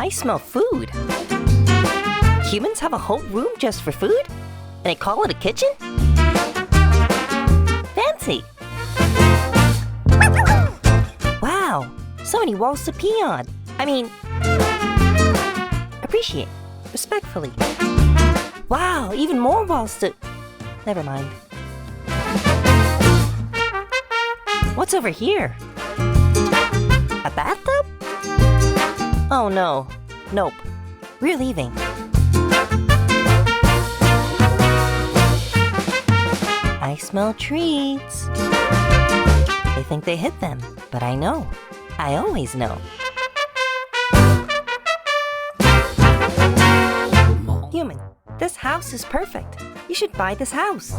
I smell food. Humans have a whole room just for food? And they call it a kitchen? Fancy! Wow, so many walls to pee on. I mean, appreciate, respectfully. Wow, even more walls to... Never mind. What's over here? A bathtub? Oh no. Nope. We're leaving. I smell treats. They think they hit them, but I know. I always know. Human, this house is perfect. You should buy this house.